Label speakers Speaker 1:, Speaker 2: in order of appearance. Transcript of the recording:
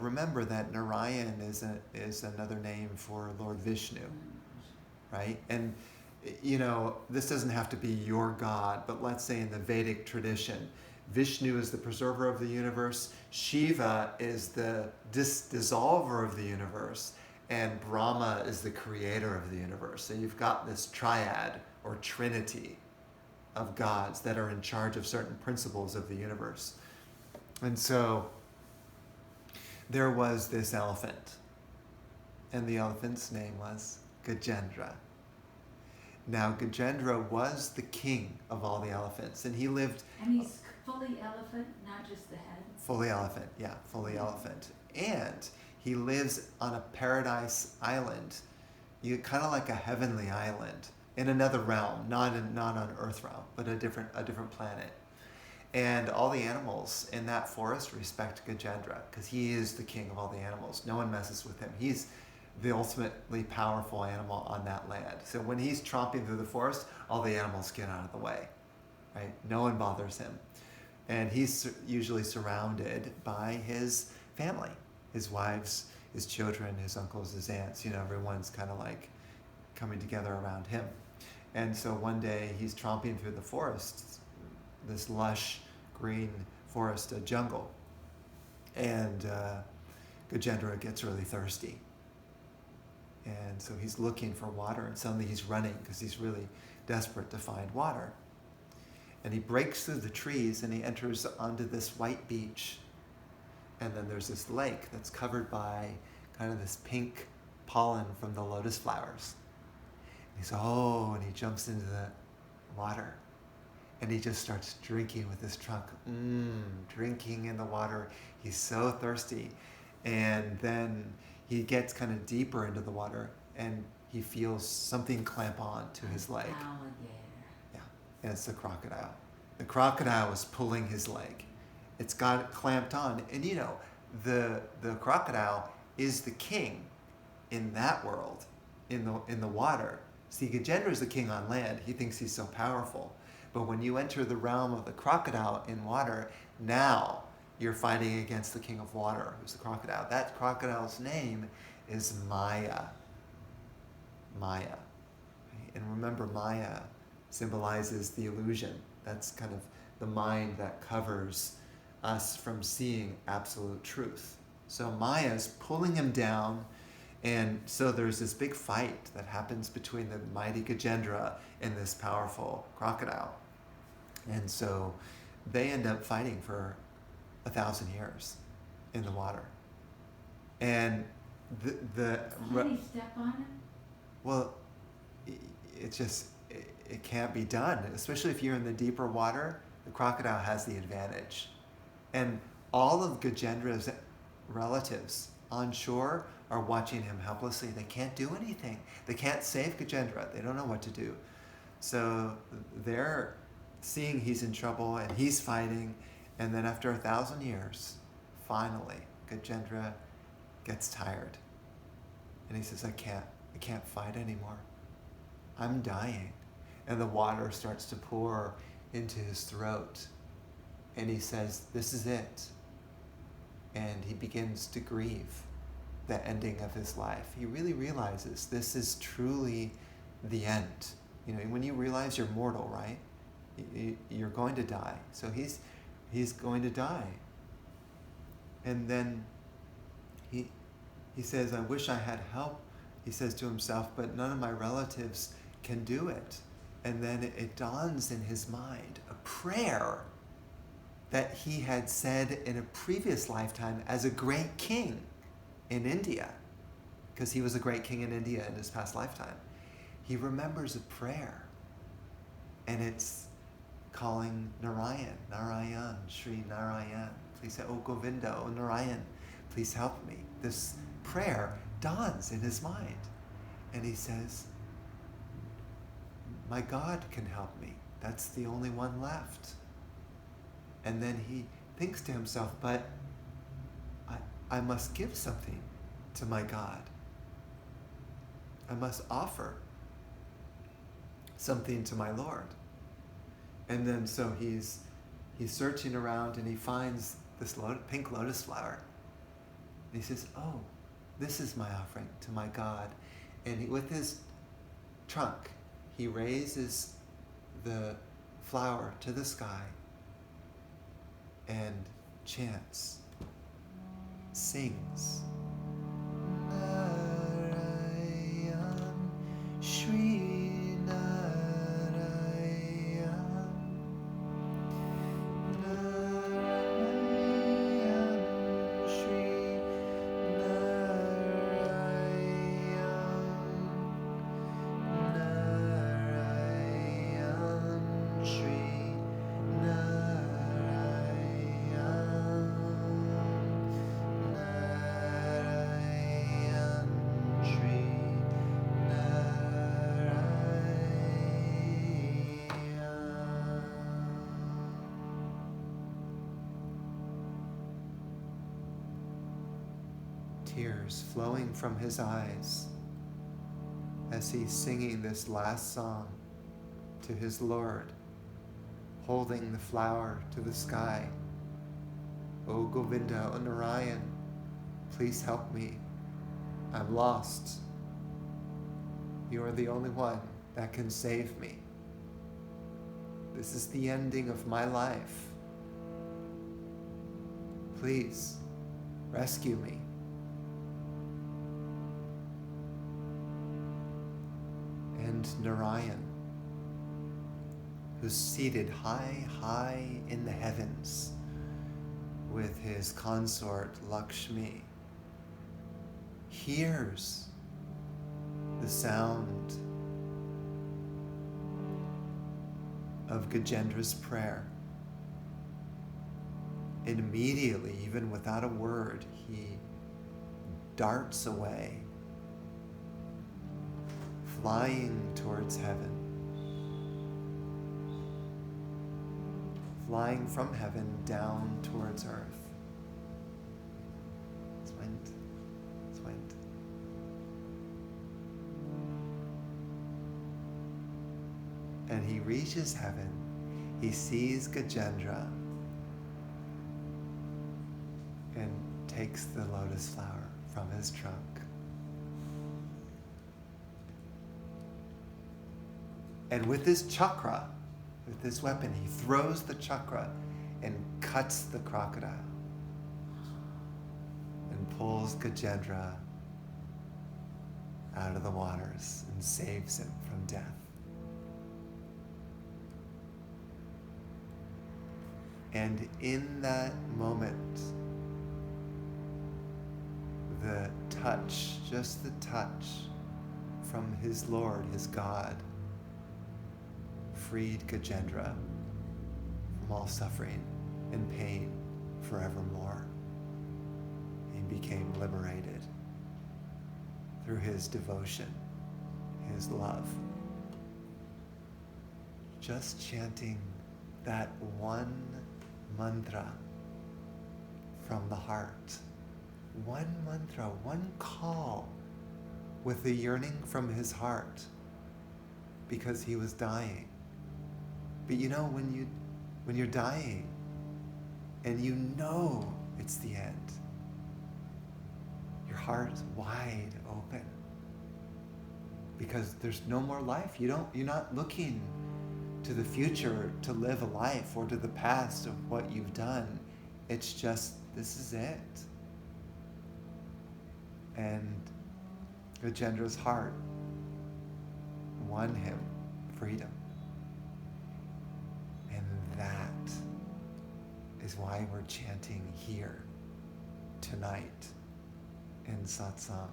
Speaker 1: Remember that Narayan is another name for Lord Vishnu, right? And this doesn't have to be your god, but let's say in the Vedic tradition, Vishnu is the preserver of the universe, Shiva is the dissolver of the universe, and Brahma is the creator of the universe. So you've got this triad or trinity of gods that are in charge of certain principles of the universe. And so there was this elephant, and the elephant's name was Gajendra. Now, Gajendra was the king of all the elephants, and he lived...
Speaker 2: And he's fully elephant, not just the head?
Speaker 1: Fully elephant, yeah, fully elephant. And he lives on a paradise island, kind of like a heavenly island, in another realm, not on Earth realm, but a different planet. And all the animals in that forest respect Gajendra, because he is the king of all the animals. No one messes with him. He's the ultimately powerful animal on that land. So when he's tromping through the forest, all the animals get out of the way, right? No one bothers him. And he's usually surrounded by his family, his wives, his children, his uncles, his aunts. Everyone's kind of like coming together around him. And so one day he's tromping through the forest, this lush green forest, a jungle. And Gajendra gets really thirsty. And so he's looking for water, and suddenly he's running because he's really desperate to find water. And he breaks through the trees and he enters onto this white beach. And then there's this lake that's covered by kind of this pink pollen from the lotus flowers. And he's, and he jumps into the water. And he just starts drinking with his trunk. Drinking in the water. He's so thirsty. And then he gets kind of deeper into the water, and he feels something clamp on to his leg. Yeah, and it's the crocodile. The crocodile is pulling his leg. It's got it clamped on. And the crocodile is the king in that world, in the water. See, Gajendra is the king on land. He thinks he's so powerful. But when you enter the realm of the crocodile in water, now you're fighting against the king of water, who's the crocodile. That crocodile's name is Maya. Maya. Right? And remember, Maya symbolizes the illusion. That's kind of the mind that covers us from seeing absolute truth. So Maya's pulling him down, and so there's this big fight that happens between the mighty Gajendra and this powerful crocodile. And so they end up fighting for 1,000 years in the water. And
Speaker 2: Can he step on him?
Speaker 1: Well, it can't be done, especially if you're in the deeper water. The crocodile has the advantage. And all of Gajendra's relatives on shore are watching him helplessly. They can't do anything. They can't save Gajendra. They don't know what to do. So they're seeing he's in trouble and he's fighting. And then after 1,000 years, finally, Gajendra gets tired. And he says, I can't fight anymore. I'm dying. And the water starts to pour into his throat. And he says, this is it. And he begins to grieve the ending of his life. He really realizes this is truly the end. When you realize you're mortal, right? You're going to die. So he's going to die. And then he says, I wish I had help, he says to himself, but none of my relatives can do it. And then it dawns in his mind a prayer that he had said in a previous lifetime as a great king in India, because he was a great king in India in his past lifetime. He remembers a prayer, and it's calling Narayan, Narayan, Sri Narayan, please help, oh Govinda, oh Narayan, please help me. This prayer dawns in his mind, and he says, my God can help me. That's the only one left. And then he thinks to himself, but I must give something to my God. I must offer something to my Lord. And then so he's searching around, and he finds this pink lotus flower. he says, oh, this is my offering to my God. And with his trunk, he raises the flower to the sky and chants, sings. Narayan, Shri Narayan, Narayan, Shri Narayan, Narayan, Shri Narayan, Narayan, Shri Narayan. Tears flowing from his eyes as he's singing this last song to his Lord, holding the flower to the sky. O Govinda, O Narayan, please help me. I'm lost. You are the only one that can save me. This is the ending of my life. Please, rescue me. And Narayan, who's seated high, high in the heavens with his consort Lakshmi, hears the sound of Gajendra's prayer. And immediately, even without a word, he darts away, flying towards heaven, flying from heaven down towards earth. It's wind. It's wind. And he reaches heaven. He sees Gajendra and takes the lotus flower from his trunk. And with his chakra, with this weapon, he throws the chakra and cuts the crocodile and pulls Gajendra out of the waters and saves him from death. And in that moment, the touch, just the touch from his Lord, his God, freed Gajendra from all suffering and pain forevermore. He became liberated through his devotion, his love. Just chanting that one mantra from the heart, one mantra, one call with the yearning from his heart, because he was dying. But you know, when you're dying and you know it's the end, your heart is wide open because there's no more life. You're not looking to the future to live a life or to the past of what you've done. It's just, this is it. And Gajendra's heart won him freedom. And that is why we're chanting here tonight in satsang.